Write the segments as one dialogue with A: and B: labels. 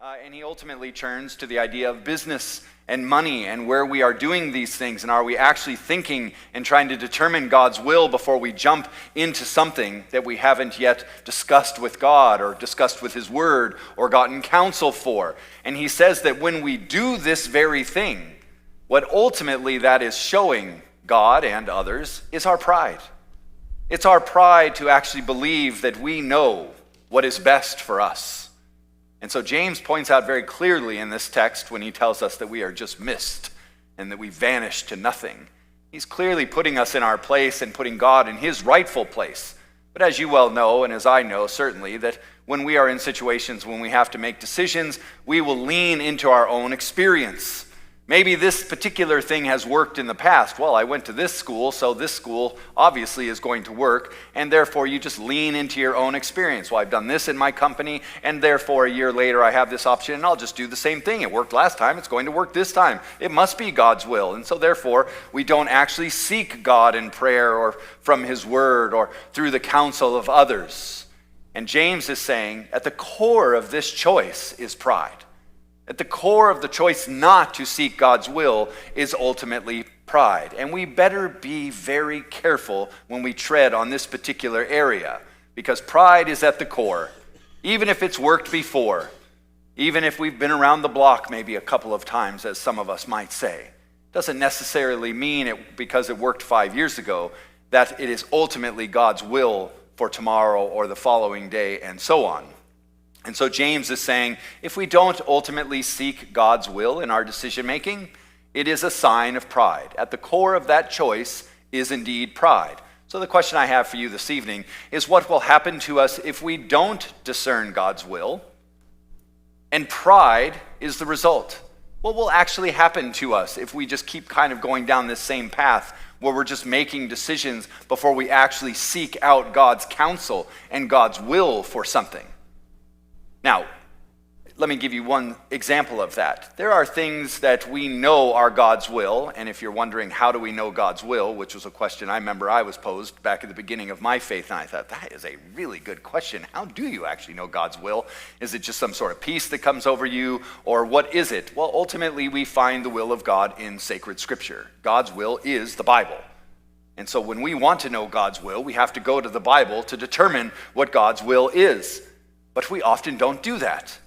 A: And he ultimately turns to the idea of business and money and where we are doing these things, and are we actually thinking and trying to determine God's will before we jump into something that we haven't yet discussed with God or discussed with his word or gotten counsel for. And he says that when we do this very thing, what ultimately that is showing God and others is our pride. It's our pride to actually believe that we know what is best for us. And so James points out very clearly in this text when he tells us that we are just mist and that we vanish to nothing. He's clearly putting us in our place and putting God in his rightful place. But as you well know, and as I know certainly, that when we are in situations when we have to make decisions, we will lean into our own experience. Maybe this particular thing has worked in the past. Well, I went to this school, so this school obviously is going to work, and therefore you just lean into your own experience. Well, I've done this in my company, and therefore a year later I have this option, and I'll just do the same thing. It worked last time, it's going to work this time. It must be God's will. And so therefore we don't actually seek God in prayer or from his word or through the counsel of others. And James is saying at the core of this choice is pride. At the core of the choice not to seek God's will is ultimately pride. And we better be very careful when we tread on this particular area, because pride is at the core. Even if it's worked before, even if we've been around the block maybe a couple of times, as some of us might say, doesn't necessarily mean it because it worked 5 years ago that it is ultimately God's will for tomorrow or the following day and so on. And so James is saying, if we don't ultimately seek God's will in our decision making, it is a sign of pride. At the core of that choice is indeed pride. So the question I have for you this evening is, what will happen to us if we don't discern God's will and pride is the result? What will actually happen to us if we just keep kind of going down this same path where we're just making decisions before we actually seek out God's counsel and God's will for something? Now, let me give you one example of that. There are things that we know are God's will, and if you're wondering how do we know God's will, which was a question I remember I was posed back at the beginning of my faith, and I thought, that is a really good question. How do you actually know God's will? Is it just some sort of peace that comes over you, or what is it? Well, ultimately, we find the will of God in sacred scripture. God's will is the Bible. And so when we want to know God's will, we have to go to the Bible to determine what God's will is. But we often don't do that.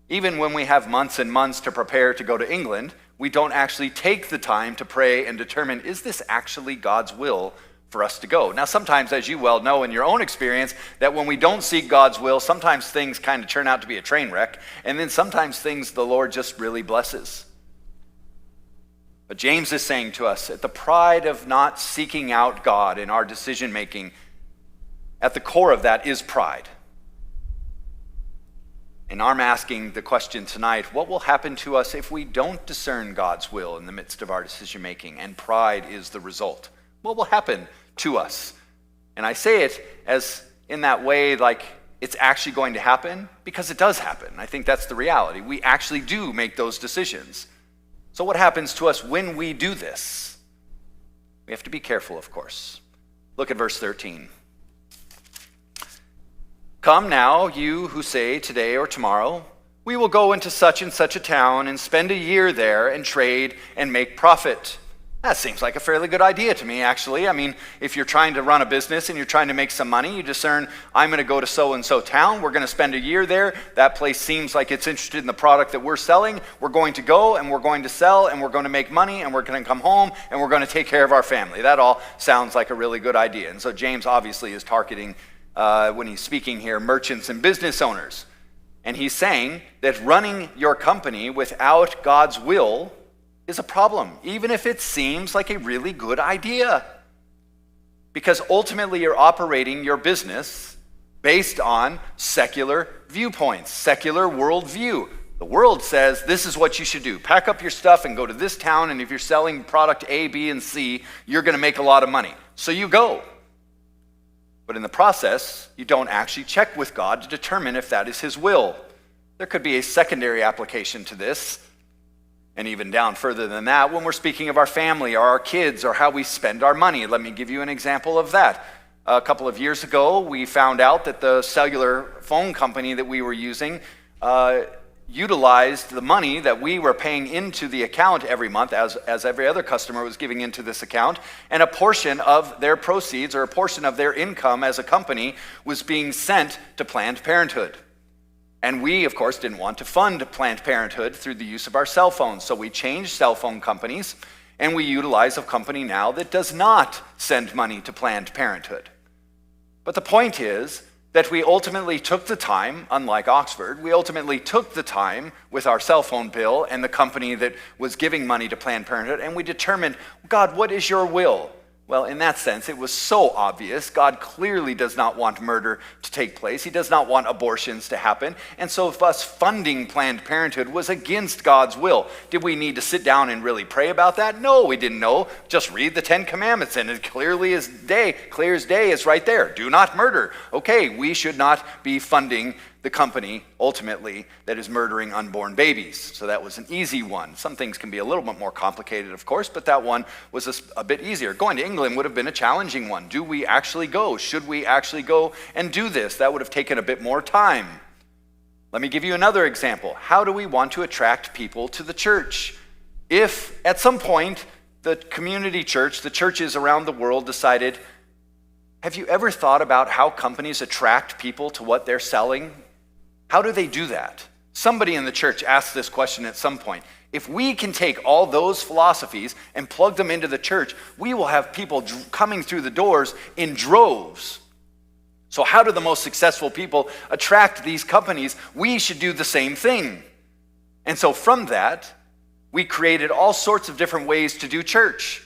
A: Even when we have months and months to prepare to go to England, we don't actually take the time to pray and determine, is this actually God's will for us to go? Now, sometimes, as you well know in your own experience, that when we don't seek God's will, sometimes things kind of turn out to be a train wreck, and then sometimes things the Lord just really blesses. But James is saying to us, at the pride of not seeking out God in our decision making, at the core of that is pride. And I'm asking the question tonight, what will happen to us if we don't discern God's will in the midst of our decision making and pride is the result? What will happen to us? And I say it as in that way like it's actually going to happen, because it does happen. I think that's the reality. We actually do make those decisions. So what happens to us when we do this? We have to be careful, of course. Look at verse 13. Come now, you who say today or tomorrow, we will go into such and such a town and spend a year there and trade and make profit. That seems like a fairly good idea to me, actually. I mean, if you're trying to run a business and you're trying to make some money, you discern, I'm going to go to so-and-so town. We're going to spend a year there. That place seems like it's interested in the product that we're selling. We're going to go and we're going to sell and we're going to make money and we're going to come home and we're going to take care of our family. That all sounds like a really good idea. And so James obviously is targeting when he's speaking here, merchants and business owners. And he's saying that running your company without God's will is a problem, even if it seems like a really good idea. Because ultimately you're operating your business based on secular viewpoints, secular worldview. The world says this is what you should do. Pack up your stuff and go to this town, and if you're selling product A, B, and C, you're going to make a lot of money. So you go. But in the process, you don't actually check with God to determine if that is his will. There could be a secondary application to this, and even down further than that, when we're speaking of our family or our kids or how we spend our money. Let me give you an example of that. A couple of years ago, we found out that the cellular phone company that we were using utilized the money that we were paying into the account every month, as every other customer was giving into this account, and a portion of their proceeds or a portion of their income as a company was being sent to Planned Parenthood. And we, of course, didn't want to fund Planned Parenthood through the use of our cell phones, so we changed cell phone companies, and we utilize a company now that does not send money to Planned Parenthood. But the point is that we ultimately took the time, unlike Oxford, we ultimately took the time with our cell phone bill and the company that was giving money to Planned Parenthood, and we determined, God, what is your will? Well, in that sense, it was so obvious. God clearly does not want murder to take place. He does not want abortions to happen. And so if us funding Planned Parenthood was against God's will, did we need to sit down and really pray about that? No, we didn't know. Just read the 10 Commandments, and it clear as day is right there. Do not murder. Okay, we should not be funding the company, ultimately, that is murdering unborn babies. So that was an easy one. Some things can be a little bit more complicated, of course, but that one was a bit easier. Going to England would have been a challenging one. Do we actually go? Should we actually go and do this? That would have taken a bit more time. Let me give you another example. How do we want to attract people to the church? If at some point the community church, the churches around the world decided, have you ever thought about how companies attract people to what they're selling? How do they do that? Somebody in the church asked this question at some point. If we can take all those philosophies and plug them into the church, we will have people coming through the doors in droves. So how do the most successful people attract these companies? We should do the same thing. And so from that, we created all sorts of different ways to do church.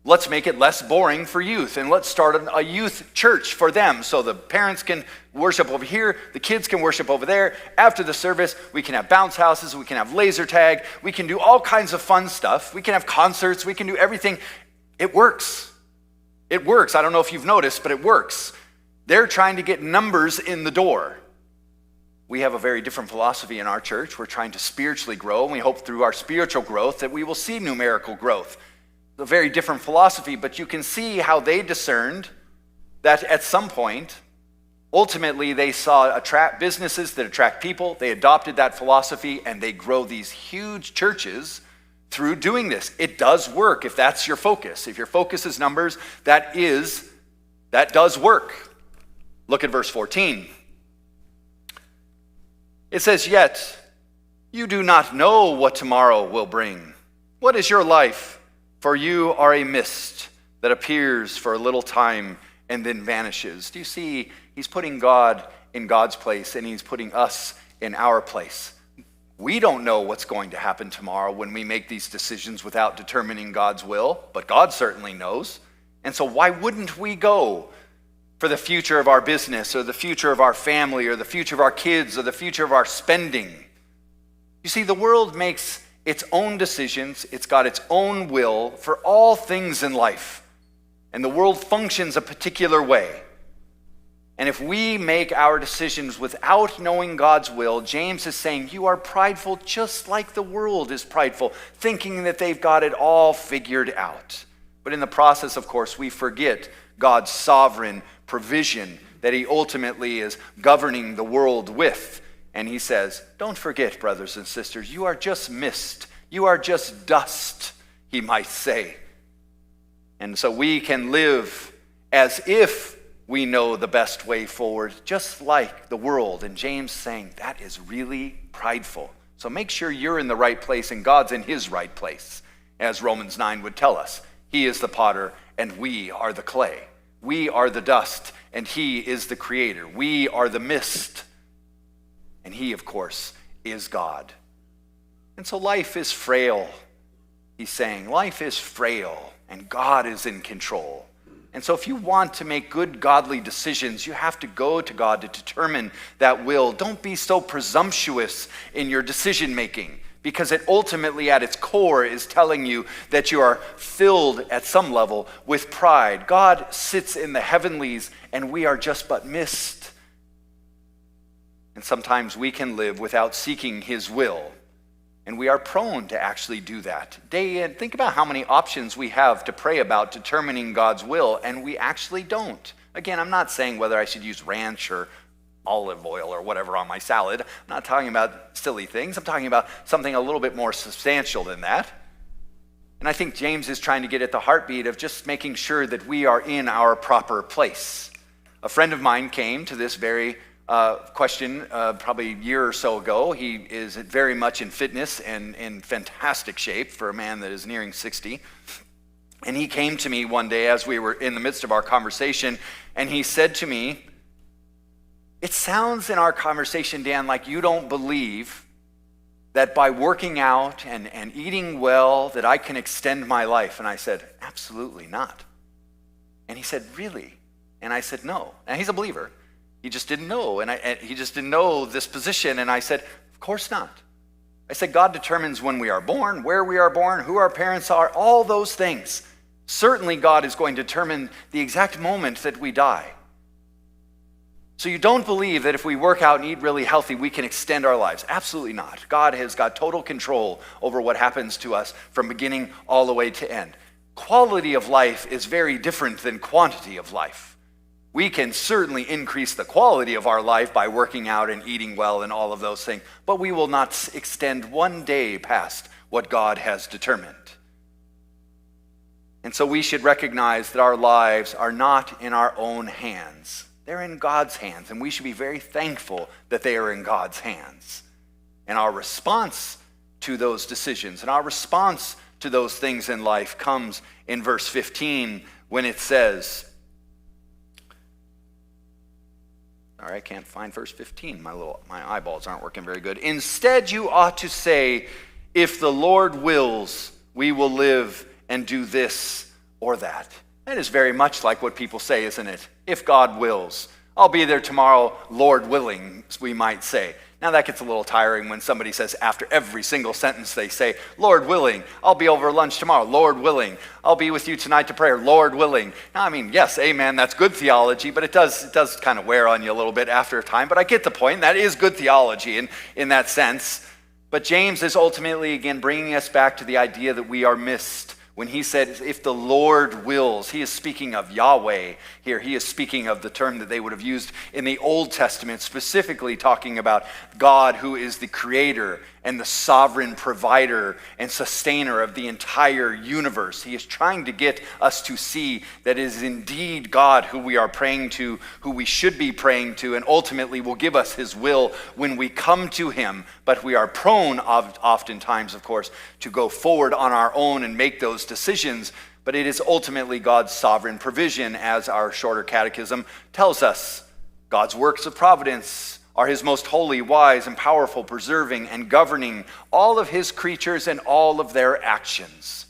A: Let's make it less boring for youth, and let's start a youth church for them so the parents can worship over here, the kids can worship over there. After the service, we can have bounce houses, we can have laser tag, we can do all kinds of fun stuff. We can have concerts, we can do everything. It works. It works. I don't know if you've noticed, but it works. They're trying to get numbers in the door. We have a very different philosophy in our church. We're trying to spiritually grow, and we hope through our spiritual growth that we will see numerical growth. A very different philosophy, but you can see how they discerned that at some point, ultimately they saw businesses that attract people, they adopted that philosophy, and they grow these huge churches through doing this. It does work if that's your focus. If your focus is numbers, that does work. Look at verse 14. It says, yet you do not know what tomorrow will bring. What is your life? For you are a mist that appears for a little time and then vanishes. Do you see? He's putting God in God's place, and he's putting us in our place. We don't know what's going to happen tomorrow when we make these decisions without determining God's will, but God certainly knows. And so why wouldn't we go for the future of our business or the future of our family or the future of our kids or the future of our spending? You see, the world makes its own decisions, it's got its own will for all things in life. And the world functions a particular way. And if we make our decisions without knowing God's will, James is saying, you are prideful just like the world is prideful, thinking that they've got it all figured out. But in the process, of course, we forget God's sovereign provision that he ultimately is governing the world with. And he says, don't forget, brothers and sisters, you are just mist. You are just dust, he might say. And so we can live as if we know the best way forward, just like the world. And James saying, that is really prideful. So make sure you're in the right place and God's in his right place. As Romans 9 would tell us, he is the potter and we are the clay. We are the dust and he is the creator. We are the mist. And he, of course, is God. And so life is frail. He's saying life is frail and God is in control. And so if you want to make good godly decisions, you have to go to God to determine that will. Don't be so presumptuous in your decision making, because it ultimately at its core is telling you that you are filled at some level with pride. God sits in the heavenlies and we are just but mist. And sometimes we can live without seeking his will. And we are prone to actually do that day in. Think about how many options we have to pray about determining God's will, and we actually don't. Again, I'm not saying whether I should use ranch or olive oil or whatever on my salad. I'm not talking about silly things. I'm talking about something a little bit more substantial than that. And I think James is trying to get at the heartbeat of just making sure that we are in our proper place. A friend of mine came to this very question probably a year or so ago. He is very much in fitness and in fantastic shape for a man that is nearing 60. And he came to me one day as we were in the midst of our conversation, and he said to me, "It sounds in our conversation, Dan, like you don't believe that by working out and eating well that I can extend my life." And I said, "Absolutely not." And he said, "Really?" And I said, "No." And he's a believer. He just didn't know, and he just didn't know this position. And I said, "Of course not." I said, God determines when we are born, where we are born, who our parents are, all those things. Certainly God is going to determine the exact moment that we die. So you don't believe that if we work out and eat really healthy, we can extend our lives. Absolutely not. God has got total control over what happens to us from beginning all the way to end. Quality of life is very different than quantity of life. We can certainly increase the quality of our life by working out and eating well and all of those things, but we will not extend one day past what God has determined. And so we should recognize that our lives are not in our own hands. They're in God's hands, and we should be very thankful that they are in God's hands. And our response to those decisions and our response to those things in life comes in verse 15 when it says, all right, I can't find verse 15. My eyeballs aren't working very good. "Instead, you ought to say, if the Lord wills, we will live and do this or that." That is very much like what people say, isn't it? If God wills. I'll be there tomorrow, Lord willing, we might say. Now that gets a little tiring when somebody says after every single sentence they say, Lord willing, I'll be over lunch tomorrow, Lord willing. I'll be with you tonight to prayer, Lord willing. Now, I mean, yes, amen, that's good theology, but it does kind of wear on you a little bit after a time. But I get the point. That is good theology in that sense. But James is ultimately, again, bringing us back to the idea that we are missed. When he said, if the Lord wills, he is speaking of Yahweh here. He is speaking of the term that they would have used in the Old Testament, specifically talking about God who is the creator and the sovereign provider and sustainer of the entire universe. He is trying to get us to see that it is indeed God who we are praying to, who we should be praying to, and ultimately will give us his will when we come to him. But we are prone oftentimes, of course, to go forward on our own and make those decisions. But it is ultimately God's sovereign provision, as our shorter catechism tells us. God's works of providence are his most holy, wise, and powerful, preserving and governing all of his creatures and all of their actions.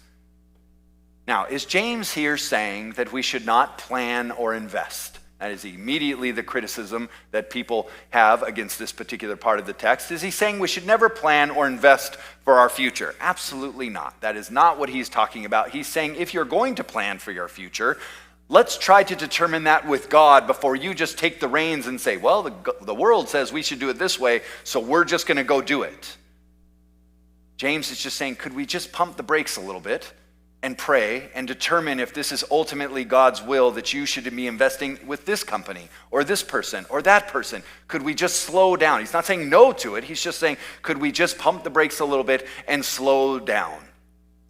A: Now, is James here saying that we should not plan or invest? That is immediately the criticism that people have against this particular part of the text. Is he saying we should never plan or invest for our future? Absolutely not. That is not what he's talking about. He's saying if you're going to plan for your future, let's try to determine that with God before you just take the reins and say, well, the world says we should do it this way, so we're just going to go do it. James is just saying, could we just pump the brakes a little bit and pray and determine if this is ultimately God's will that you should be investing with this company or this person or that person? Could we just slow down? He's not saying no to it. He's just saying, could we just pump the brakes a little bit and slow down?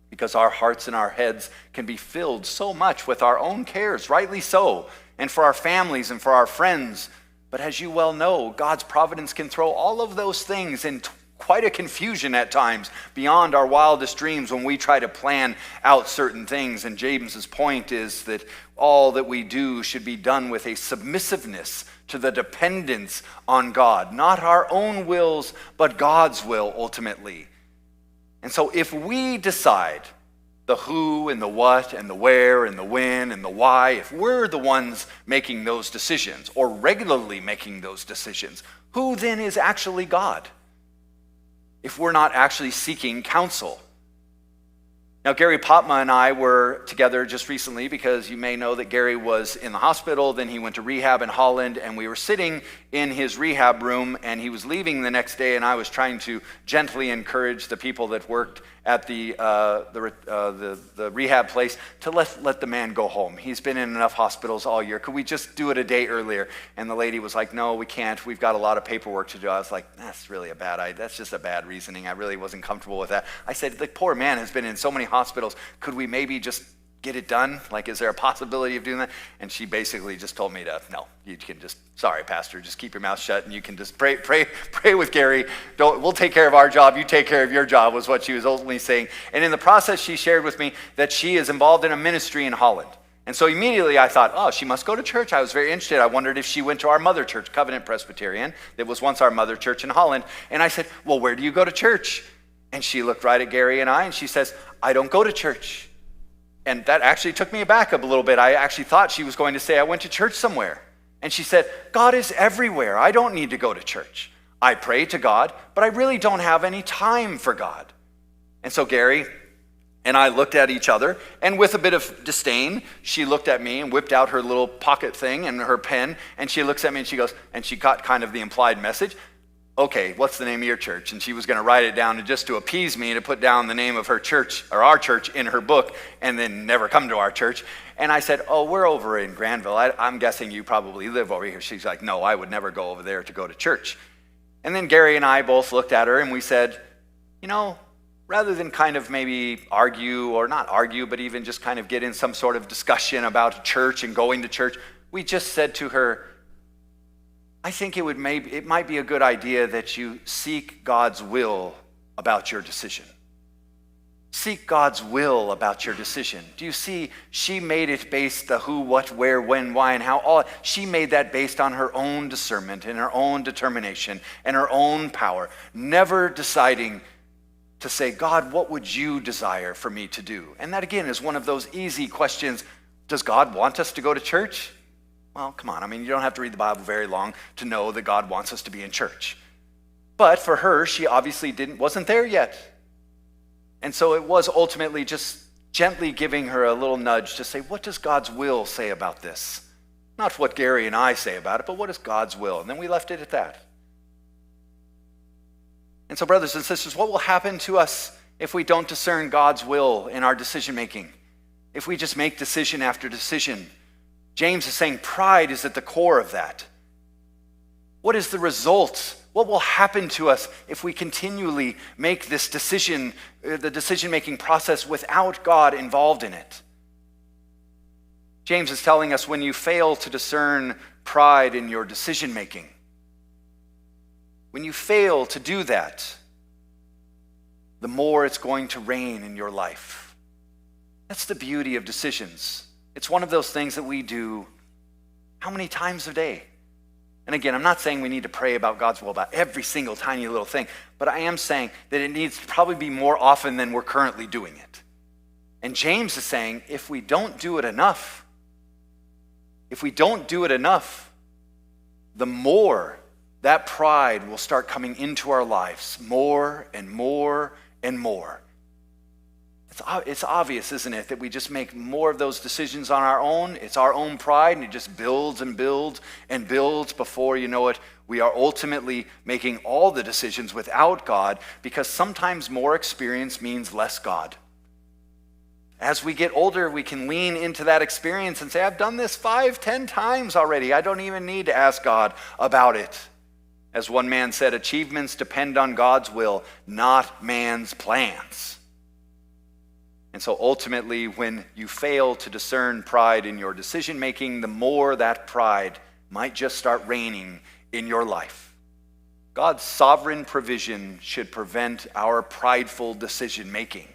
A: Because our hearts and our heads can be filled so much with our own cares, rightly so, and for our families and for our friends. But as you well know, God's providence can throw all of those things in quite a confusion at times beyond our wildest dreams when we try to plan out certain things. And James's point is that all that we do should be done with a submissiveness to the dependence on God, not our own wills, but God's will ultimately. And so if we decide the who and the what and the where and the when and the why, if we're the ones making those decisions or regularly making those decisions, who then is actually God? If we're not actually seeking counsel. Now, Gary Potma and I were together just recently because you may know that Gary was in the hospital, then he went to rehab in Holland, and we were sitting in his rehab room, and he was leaving the next day, and I was trying to gently encourage the people that worked at the rehab place to let the man go home. He's been in enough hospitals all year. Could we just do it a day earlier? And the lady was like, no, we can't. We've got a lot of paperwork to do. I was like, that's really a bad idea. That's just a bad reasoning. I really wasn't comfortable with that. I said, the poor man has been in so many hospitals. Could we maybe just get it done? Like, is there a possibility of doing that? And she basically just told me no, you can just, sorry, Pastor, just keep your mouth shut and you can just pray with Gary. We'll take care of our job. You take care of your job, was what she was ultimately saying. And in the process, she shared with me that she is involved in a ministry in Holland. And so immediately I thought, oh, she must go to church. I was very interested. I wondered if she went to our mother church, Covenant Presbyterian, that was once our mother church in Holland. And I said, well, where do you go to church? And she looked right at Gary and I, and she says, I don't go to church. And that actually took me aback a little bit. I actually thought she was going to say, I went to church somewhere. And she said, God is everywhere. I don't need to go to church. I pray to God, but I really don't have any time for God. And so Gary and I looked at each other, and with a bit of disdain, she looked at me and whipped out her little pocket thing and her pen, and she looks at me and she goes, and she got kind of the implied message, okay, what's the name of your church? And she was going to write it down just to appease me, to put down the name of her church, or our church, in her book, and then never come to our church. And I said, oh, we're over in Granville. I'm guessing you probably live over here. She's like, no, I would never go over there to go to church. And then Gary and I both looked at her and we said, rather than kind of maybe argue, or not argue, but even just kind of get in some sort of discussion about church and going to church, we just said to her, I think it might be a good idea that you seek God's will about your decision. Seek God's will about your decision. Do you see, she made it based the who, what, where, when, why, and how. All she made that based on her own discernment and her own determination and her own power, never deciding to say, God, what would you desire for me to do? And that, again, is one of those easy questions. Does God want us to go to church? Well, come on. You don't have to read the Bible very long to know that God wants us to be in church. But for her, she obviously wasn't there yet. And so it was ultimately just gently giving her a little nudge to say, what does God's will say about this? Not what Gary and I say about it, but what is God's will? And then we left it at that. And so, brothers and sisters, what will happen to us if we don't discern God's will in our decision making? If we just make decision after decision? James is saying pride is at the core of that. What is the result? What will happen to us if we continually make this decision, the decision-making process, without God involved in it? James is telling us when you fail to discern pride in your decision-making, when you fail to do that, the more it's going to reign in your life. That's the beauty of decisions. It's one of those things that we do how many times a day? And again, I'm not saying we need to pray about God's will about every single tiny little thing, but I am saying that it needs to probably be more often than we're currently doing it. And James is saying if we don't do it enough, the more that pride will start coming into our lives, more and more and more. It's obvious, isn't it, that we just make more of those decisions on our own. It's our own pride, and it just builds and builds and builds. Before you know it, we are ultimately making all the decisions without God, because sometimes more experience means less God. As we get older, we can lean into that experience and say, I've done this 5-10 times already. I don't even need to ask God about it. As one man said, achievements depend on God's will, not man's plans. And so ultimately, when you fail to discern pride in your decision-making, the more that pride might just start reigning in your life. God's sovereign provision should prevent our prideful decision-making.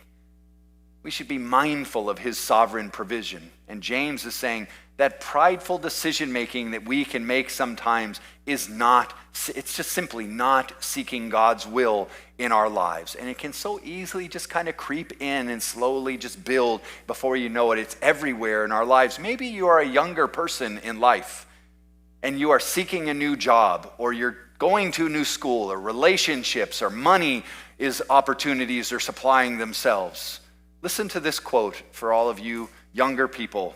A: We should be mindful of his sovereign provision. And James is saying that prideful decision-making that we can make sometimes it's just simply not seeking God's will in our lives. And it can so easily just kind of creep in and slowly just build. Before you know it, it's everywhere in our lives. Maybe you are a younger person in life and you are seeking a new job, or you're going to a new school, or relationships, or money is opportunities are supplying themselves. Listen to this quote for all of you younger people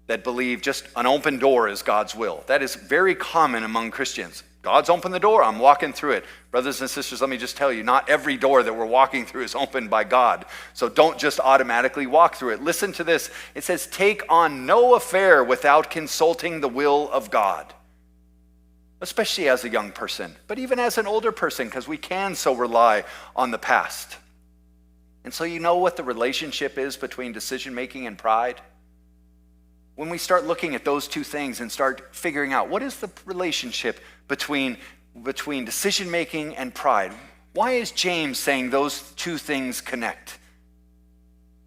A: that believe just an open door is God's will. That is very common among Christians. God's opened the door, I'm walking through it. Brothers and sisters, let me just tell you, not every door that we're walking through is opened by God. So don't just automatically walk through it. Listen to this. It says, take on no affair without consulting the will of God. Especially as a young person, but even as an older person, because we can so rely on the past. And so you know what the relationship is between decision-making and pride? When we start looking at those two things and start figuring out what is the relationship between decision-making and pride, why is James saying those two things connect?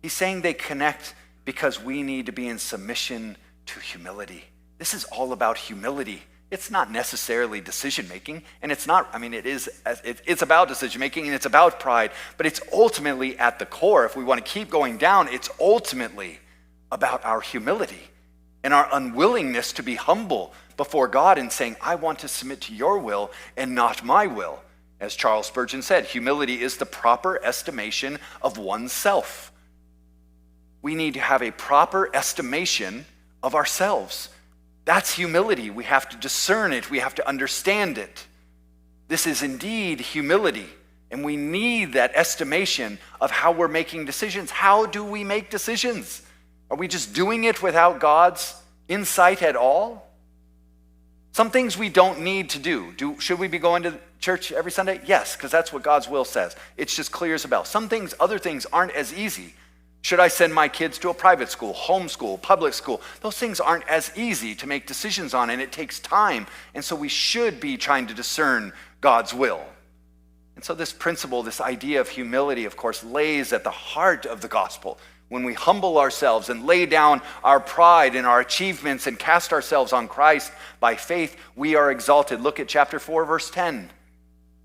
A: He's saying they connect because we need to be in submission to humility. This is all about humility. It's not necessarily decision-making, and it's about decision-making and it's about pride, but it's ultimately at the core, if we want to keep going down, it's ultimately about our humility and our unwillingness to be humble before God and saying, I want to submit to your will and not my will. As Charles Spurgeon said, humility is the proper estimation of oneself. We need to have a proper estimation of ourselves. That's humility. We have to discern it. We have to understand it. This is indeed humility, and we need that estimation of how we're making decisions. How do we make decisions? Are we just doing it without God's insight at all? Some things we don't need to do. Should we be going to church every Sunday? Yes, because that's what God's will says. It's just clear as a bell. Other things aren't as easy. Should I send my kids to a private school, homeschool, public school? Those things aren't as easy to make decisions on, and it takes time. And so we should be trying to discern God's will. And so this principle, this idea of humility, of course, lays at the heart of the gospel. When we humble ourselves and lay down our pride and our achievements and cast ourselves on Christ by faith, we are exalted. Look at chapter 4, verse 10.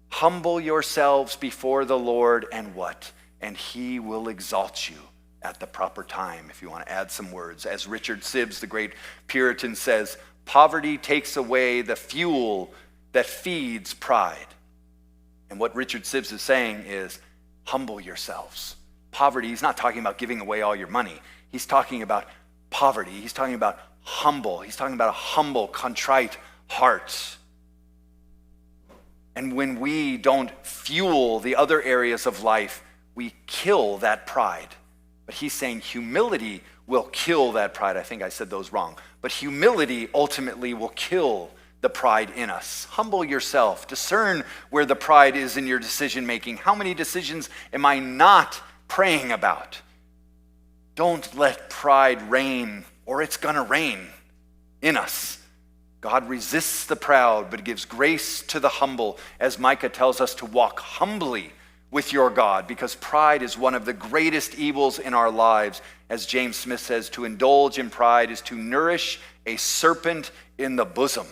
A: Humble yourselves before the Lord and what? And he will exalt you at the proper time, if you want to add some words. As Richard Sibbes, the great Puritan, says, poverty takes away the fuel that feeds pride. And what Richard Sibbes is saying is, humble yourselves. Poverty, he's not talking about giving away all your money. He's talking about poverty. He's talking about humble. He's talking about a humble, contrite heart. And when we don't fuel the other areas of life, we kill that pride. But he's saying humility will kill that pride. I think I said those wrong. But humility ultimately will kill the pride in us. Humble yourself. Discern where the pride is in your decision making. How many decisions am I not praying about? Don't let pride reign, or it's going to reign in us. God resists the proud, but gives grace to the humble, as Micah tells us to walk humbly with your God, because pride is one of the greatest evils in our lives. As James Smith says, to indulge in pride is to nourish a serpent in the bosom.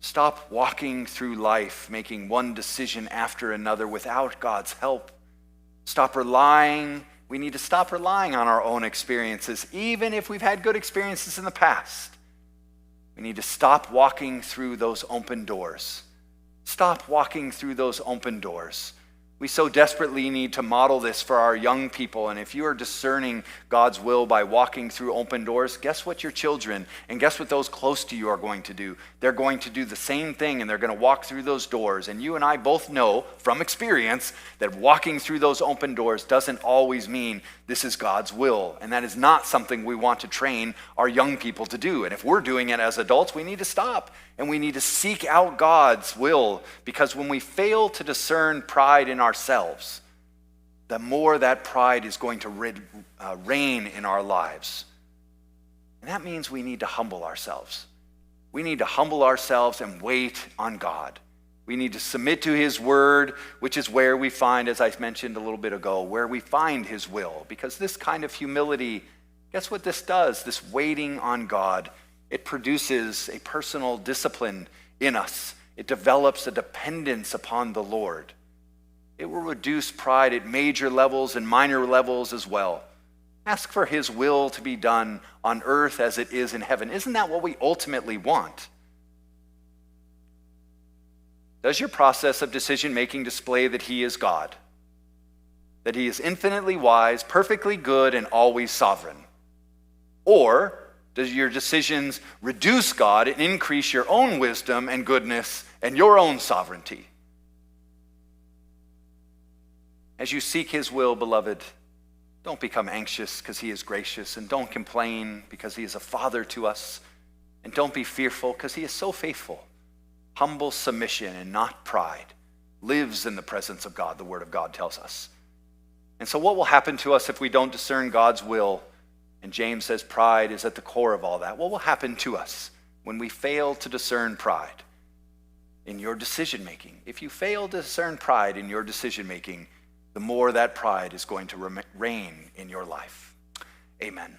A: Stop walking through life making one decision after another without God's help. We need to stop relying on our own experiences, even if we've had good experiences in the past. We need to stop walking through those open doors. Stop walking through those open doors. We so desperately need to model this for our young people. And if you are discerning God's will by walking through open doors, guess what your children and guess what those close to you are going to do? They're going to do the same thing, and they're going to walk through those doors. And you and I both know from experience that walking through those open doors doesn't always mean this is God's will. And that is not something we want to train our young people to do. And if we're doing it as adults, we need to stop. And we need to seek out God's will, because when we fail to discern pride in ourselves, the more that pride is going to reign in our lives. And that means we need to humble ourselves. We need to humble ourselves and wait on God. We need to submit to his word, which is where we find, as I mentioned a little bit ago, where we find his will. Because this kind of humility, guess what this does? This waiting on God, it produces a personal discipline in us. It develops a dependence upon the Lord. It will reduce pride at major levels and minor levels as well. Ask for his will to be done on earth as it is in heaven. Isn't that what we ultimately want? Does your process of decision-making display that he is God? that he is infinitely wise, perfectly good, and always sovereign? Or does your decisions reduce God and increase your own wisdom and goodness and your own sovereignty? As you seek his will, beloved, don't become anxious because he is gracious, and don't complain because he is a father to us, and don't be fearful because he is so faithful. Humble submission and not pride lives in the presence of God, the word of God tells us. And so what will happen to us if we don't discern God's will? And James says pride is at the core of all that. What will happen to us when we fail to discern pride in your decision making? If you fail to discern pride in your decision making, the more that pride is going to reign in your life. Amen.